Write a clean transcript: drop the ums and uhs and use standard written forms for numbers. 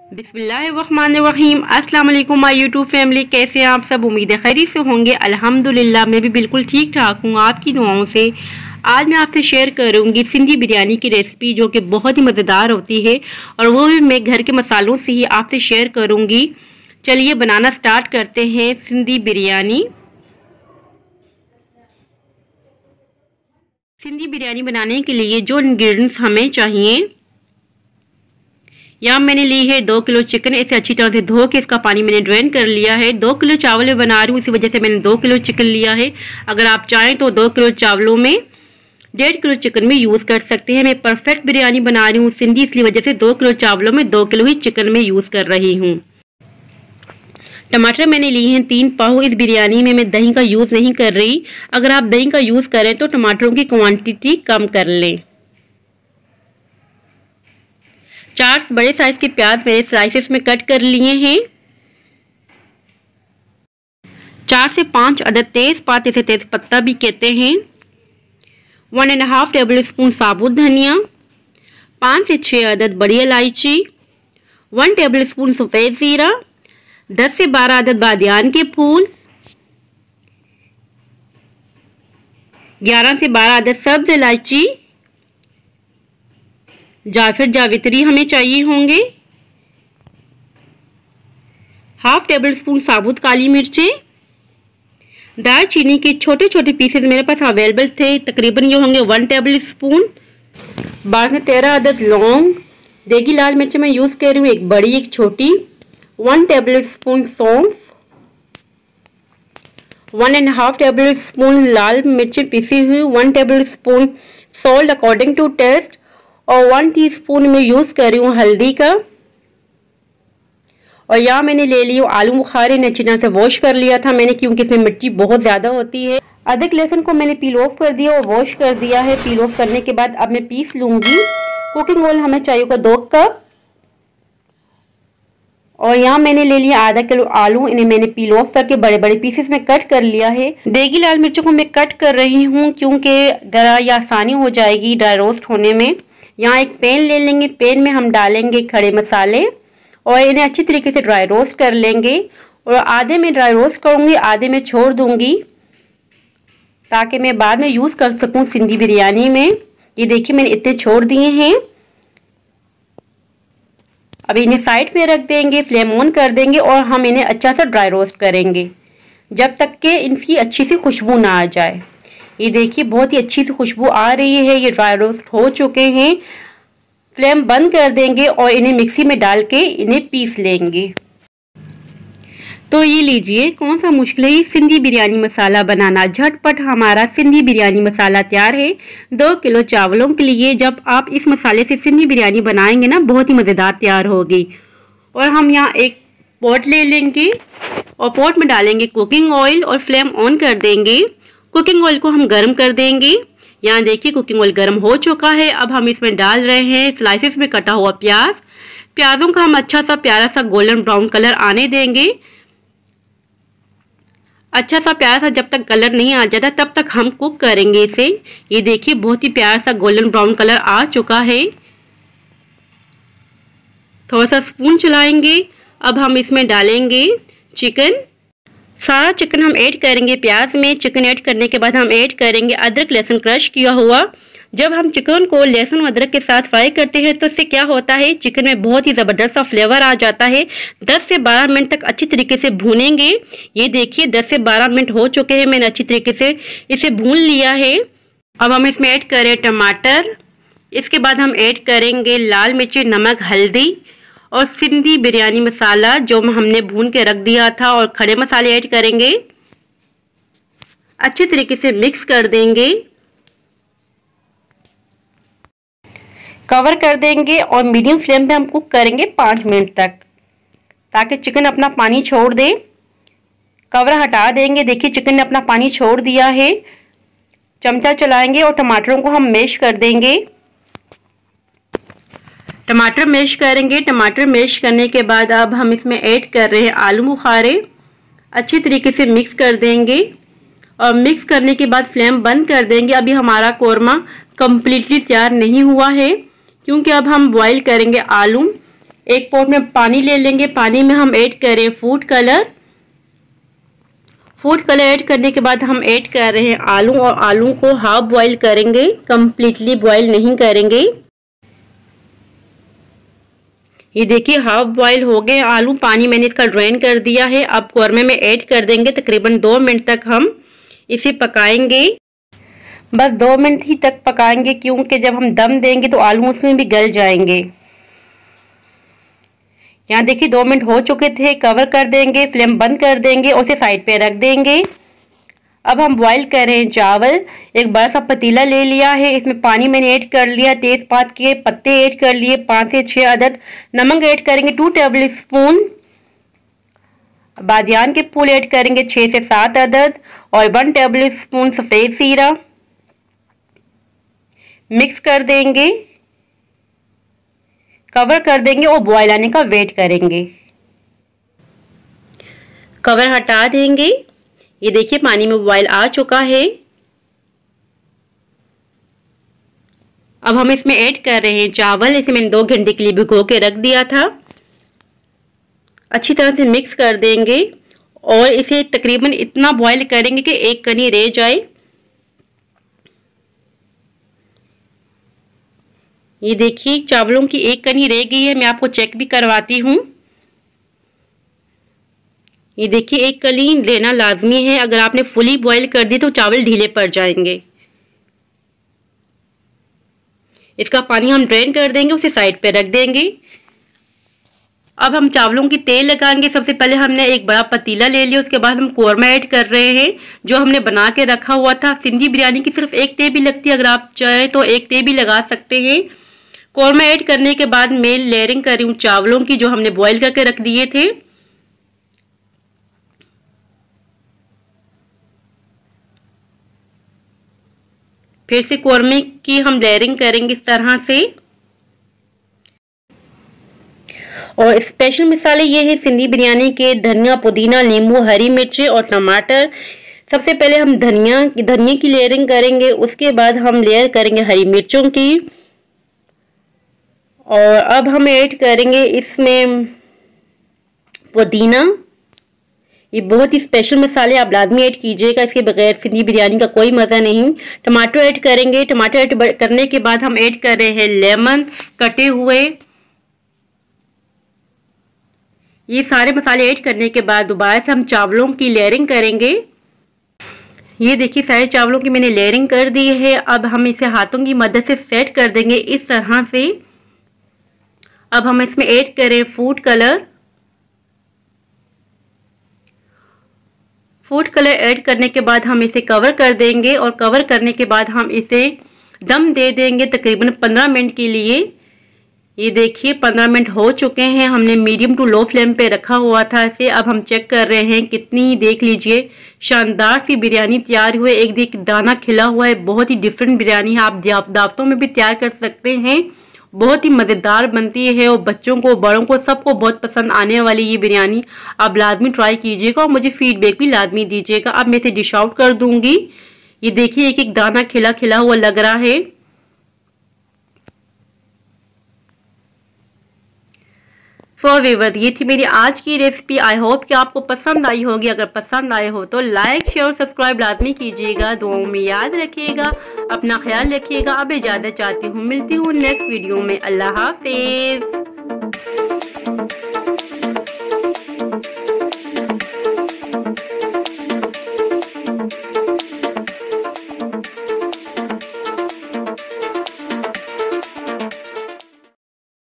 बिस्मिल्लाहिर्रहमानिर्रहीम। अस्सलाम वालेकुम माय यूट्यूब फैमिली, कैसे हैं आप सब? उम्मीद है खैरियत से होंगे। अल्हम्दुलिल्लाह मैं भी बिल्कुल ठीक ठाक हूँ आपकी दुआओं से। आज मैं आपसे शेयर करूँगी सिंधी बिरयानी की रेसिपी, जो कि बहुत ही मज़ेदार होती है और वो भी मैं घर के मसालों से ही आपसे शेयर करूँगी। चलिए बनाना स्टार्ट करते हैं सिंधी बिरयानी। सिंधी बिरयानी बनाने के लिए जो इंग्रेडिएंट्स हमें चाहिए, यहाँ मैंने ली है 2 किलो चिकन। इसे अच्छी तरह से धो के इसका पानी मैंने ड्रेन कर लिया है। 2 किलो चावल में बना रही हूँ, इसी वजह से मैंने 2 किलो चिकन लिया है। अगर आप चाहें तो 2 किलो चावलों में 1.5 किलो चिकन में यूज़ कर सकते हैं। मैं परफेक्ट बिरयानी बना रही हूँ सिंधी, इसलिए वजह से 2 किलो चावलों में 2 किलो ही चिकन में यूज़ कर रही हूँ। टमाटर मैंने लिए हैं 3 पाव। इस बिरयानी में मैं दही का यूज़ नहीं कर रही। अगर आप दही का यूज़ करें तो टमाटरों की क्वांटिटी कम कर लें। 4 बड़े साइज के प्याज मैंने स्लाइसेस में कट कर लिए हैं। 4 से 5 अदद तेज़पात, इसे तेज पत्ता भी कहते हैं। 1.5 टेबल स्पून साबुत धनिया, 5 से 6 अदद बड़ी इलायची, 1 टेबल स्पून सफ़ेद ज़ीरा, 10 से 12 अदद बादियान के फूल, 11 से 12 अदद सब्ज इलायची, जायफल जावित्री हमें चाहिए होंगे। 1/2 टेबल स्पून साबुत काली मिर्चें। दालचीनी के छोटे छोटे पीसेस मेरे पास अवेलेबल थे, तकरीबन ये होंगे 1 टेबल स्पून। 12 से 13 अदद लौंग। देगी लाल मिर्च मैं यूज़ कर रही हूँ, एक बड़ी एक छोटी। 1 टेबल स्पून सौंफ, 1.5 टेबल स्पून लाल मिर्चें पिसी हुई, 1 tablespoon salt according to taste और 1 टीस्पून में यूज़ कर रही हूँ हल्दी का। और यहाँ मैंने ले ली आलू बुखारे, ने अच्छी तरह से वॉश कर लिया था मैंने, क्योंकि इसमें मिर्ची बहुत ज़्यादा होती है। अदरक लहसुन को मैंने पील ऑफ कर दिया और वॉश कर दिया है। पील ऑफ करने के बाद अब मैं पीस लूँगी। कुकिंग ऑयल हमें चाहिए होगा 2 कप। और यहाँ मैंने ले लिया आधा किलो आलू, इन्हें मैंने पील ऑफ करके बड़े बड़े पीसेस में कट कर लिया है। देगी लाल मिर्चों को मैं कट कर रही हूँ, क्योंकि ज़रा ये आसानी हो जाएगी ड्राई रोस्ट होने में। यहाँ एक पैन ले लेंगे, पैन में हम डालेंगे खड़े मसाले और इन्हें अच्छी तरीके से ड्राई रोस्ट कर लेंगे। और आधे में ड्राई रोस्ट करूँगी, आधे में छोड़ दूँगी, ताकि मैं बाद में यूज़ कर सकूँ सिंधी बिरयानी में। ये देखिए मैंने इतने छोड़ दिए हैं। अब इन्हें साइड पे रख देंगे, फ्लेम ऑन कर देंगे और हम इन्हें अच्छा सा ड्राई रोस्ट करेंगे जब तक कि इनकी अच्छी सी खुशबू ना आ जाए। ये देखिए बहुत ही अच्छी सी खुशबू आ रही है, ये ड्राई रोस्ट हो चुके हैं। फ्लेम बंद कर देंगे और इन्हें मिक्सी में डाल के इन्हें पीस लेंगे। तो ये लीजिए, कौन सा मुश्किल है ये सिंधी बिरयानी मसाला बनाना। झटपट हमारा सिंधी बिरयानी मसाला तैयार है 2 किलो चावलों के लिए। जब आप इस मसाले से सिंधी बिरयानी बनाएंगे ना, बहुत ही मज़ेदार तैयार होगी। और हम यहाँ एक पॉट ले लेंगे और पॉट में डालेंगे कुकिंग ऑयल और फ्लेम ऑन कर देंगे। कुकिंग ऑयल को हम गर्म कर देंगे। यहाँ देखिए कुकिंग ऑयल गर्म हो चुका है। अब हम इसमें डाल रहे हैं स्लाइसेस में कटा हुआ प्याज। प्याजों का हम अच्छा सा प्यारा सा गोल्डन ब्राउन कलर आने देंगे। अच्छा सा प्यारा सा जब तक कलर नहीं आ जाता तब तक हम कुक करेंगे इसे। ये देखिए बहुत ही प्यारा सा गोल्डन ब्राउन कलर आ चुका है। थोड़ा सा स्पून चलाएंगे। अब हम इसमें डालेंगे चिकन। सारा चिकन हम ऐड करेंगे प्याज में। चिकन ऐड करने के बाद हम ऐड करेंगे अदरक लहसुन क्रश किया हुआ। जब हम चिकन को लहसुन अदरक के साथ फ्राई करते हैं तो इससे क्या होता है, चिकन में बहुत ही ज़बरदस्त सा फ्लेवर आ जाता है। 10 से 12 मिनट तक अच्छी तरीके से भूनेंगे। ये देखिए 10 से 12 मिनट हो चुके हैं, मैंने अच्छी तरीके से इसे भून लिया है। अब हम इसमें ऐड करें टमाटर। इसके बाद हम ऐड करेंगे लाल मिर्ची, नमक, हल्दी और सिंधी बिरयानी मसाला जो हमने भून के रख दिया था, और खड़े मसाले ऐड करेंगे। अच्छे तरीके से मिक्स कर देंगे, कवर कर देंगे और मीडियम फ्लेम पे हम कुक करेंगे 5 मिनट तक, ताकि चिकन अपना पानी छोड़ दे। कवर हटा देंगे। देखिए चिकन ने अपना पानी छोड़ दिया है। चमचा चलाएंगे और टमाटरों को हम मैश कर देंगे। टमाटर मैश करेंगे। टमाटर मैश करने के बाद अब हम इसमें ऐड कर रहे हैं आलू बुखारे। अच्छी तरीके से मिक्स कर देंगे और मिक्स करने के बाद फ्लेम बंद कर देंगे। अभी हमारा कौरमा कम्प्लीटली तैयार नहीं हुआ है, क्योंकि अब हम बॉईल करेंगे आलू। एक पॉट में पानी ले लेंगे। पानी में हम ऐड करें food colour. Food colour add करने के बाद हम ऐड कर रहे हैं आलू, और आलू को हाफ बॉईल करेंगे, कंप्लीटली बॉईल नहीं करेंगे। ये देखिए हाफ बॉईल हो गए आलू, पानी मैंने इसका ड्रेन कर दिया है। अब कौरमे में ऐड कर देंगे। तकरीबन 2 मिनट तक हम इसे पकाएंगे। बस 2 मिनट ही तक पकाएंगे, क्योंकि जब हम दम देंगे तो आलू उसमें भी गल जाएंगे। यहाँ देखिए 2 मिनट हो चुके थे। कवर कर देंगे, फ्लेम बंद कर देंगे और उसे साइड पे रख देंगे। अब हम बॉईल कर रहे हैं चावल। एक बड़ा सा पतीला ले लिया है, इसमें पानी मैंने ऐड कर लिया, तेजपात के पत्ते ऐड कर लिए 5 से 6 अदद, नमक ऐड करेंगे 2 टेबल स्पून, बादियान के फूल ऐड करेंगे 6 से 7 अदद, और 1 टेबल स्पून सफ़ेद जीरा। मिक्स कर देंगे, कवर कर देंगे और बॉयल आने का वेट करेंगे। कवर हटा देंगे। ये देखिए पानी में बॉयल आ चुका है। अब हम इसमें ऐड कर रहे हैं चावल। इसे मैंने 2 घंटे के लिए भिगो के रख दिया था। अच्छी तरह से मिक्स कर देंगे और इसे तकरीबन इतना बॉयल करेंगे कि एक कनी रह जाए। ये देखिए चावलों की एक कनी रह गई है, मैं आपको चेक भी करवाती हूँ। ये देखिए एक कनी लेना लाजमी है, अगर आपने फुली बॉईल कर दी तो चावल ढीले पड़ जाएंगे। इसका पानी हम ड्रेन कर देंगे, उसे साइड पे रख देंगे। अब हम चावलों की तेल लगाएंगे। सबसे पहले हमने एक बड़ा पतीला ले लिया, उसके बाद हम कौरमा ऐड कर रहे हैं जो हमने बना के रखा हुआ था। सिंधी बिरयानी की सिर्फ एक तेल भी लगती है, अगर आप चाहें तो एक तेल भी लगा सकते हैं। कौरमा ऐड करने के बाद मैं लेयरिंग कर रही हूँ चावलों की, जो हमने बॉईल करके रख दिए थे। फिर से कौरमे की हम लेयरिंग करेंगे इस तरह से। और स्पेशल मसाले ये हैं सिंधी बिरयानी के, धनिया, पुदीना, नींबू, हरी मिर्च और टमाटर। सबसे पहले हम धनिया की लेयरिंग करेंगे, उसके बाद हम लेयर करेंगे हरी मिर्चों की। और अब हम ऐड करेंगे इसमें पुदीना। ये बहुत ही स्पेशल मसाले, आप लाजमी ऐड कीजिएगा, इसके बगैर सिंधी बिरयानी का कोई मज़ा नहीं। टमाटर ऐड करेंगे। टमाटर ऐड करने के बाद हम ऐड कर रहे हैं लेमन कटे हुए। ये सारे मसाले ऐड करने के बाद दोबारा से हम चावलों की लेयरिंग करेंगे। ये देखिए सारे चावलों की मैंने लेयरिंग कर दी है। अब हम इसे हाथों की मदद से सेट कर देंगे इस तरह से। अब हम इसमें ऐड करें food colour. Food colour add करने के बाद हम इसे कवर कर देंगे, और कवर करने के बाद हम इसे दम दे देंगे तकरीबन 15 मिनट के लिए। ये देखिए 15 मिनट हो चुके हैं, हमने मीडियम टू लो फ्लेम पे रखा हुआ था इसे। अब हम चेक कर रहे हैं कितनी, देख लीजिए शानदार सी बिरयानी तैयार हुई है। एक दाना खिला हुआ है, बहुत ही डिफरेंट बिरयानी है। आप दावतों में भी तैयार कर सकते हैं, बहुत ही मज़ेदार बनती है और बच्चों को, बड़ों को, सबको बहुत पसंद आने वाली ये बिरयानी आप लाजमी ट्राई कीजिएगा और मुझे फीडबैक भी लाजमी दीजिएगा। अब मैं इसे डिश आउट कर दूंगी। ये देखिए एक एक दाना खिला खिला हुआ लग रहा है। सो व्यूअर्स, ये थी मेरी आज की रेसिपी। आई होप कि आपको पसंद आई होगी। अगर पसंद आए हो तो लाइक, शेयर और सब्सक्राइब लाजमी कीजिएगा। दुआओं में याद रखिएगा, अपना ख्याल रखिएगा। अब इजाज़त चाहती हूँ, मिलती हूँ नेक्स्ट वीडियो में। अल्लाह हाफिज़।